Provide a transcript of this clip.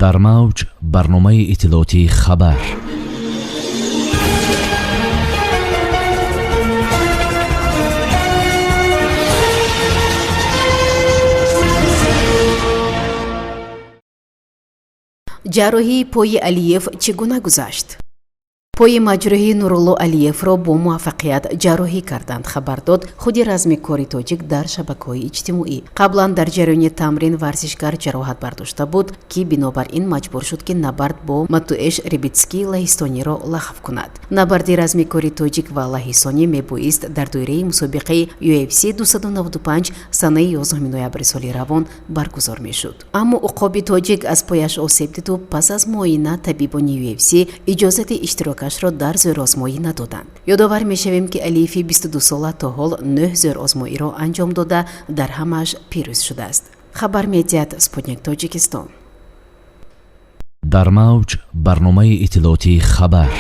дар мавҷ барномаи иттилоотии хабар. ҷарроҳии пои Алиев чӣ гуна гузашт? пои маҷрӯҳи Нурулло Алиевро бо муваффақият ҷарроҳӣ карданд, хабар дод худи разми кори тоҷик дар шабакаҳои иҷтимоӣ. қаблан дар ҷараёни тамрин варзишгар ҷароҳат бардошта буд, ки бинобар ин маҷбур шуд ки набард бо Матуэш Рибицкии лаҳистониро лағв кунад. Набарди разми кори тоҷик ва лаҳисонӣ мебоист дар доираи мусобиқаи UFC 295 санаи 11 ноябри соли равон баргузор мешуд. Аммо уқоби тоҷик аз пояш осеб диду пас аз муоина табибони UFC иҷозати иштирокашро дар зӯрозмоӣ надоданд. Ёдовар мешавем, ки Алиеви 22 сола то ҳол 9 зӯрозмоиро анҷом дода, дар ҳамааш пирӯз шудааст. Хабар медиҳад Спутник Тоҷикистон. дар мавҷ барномаи иттилоотии хабар.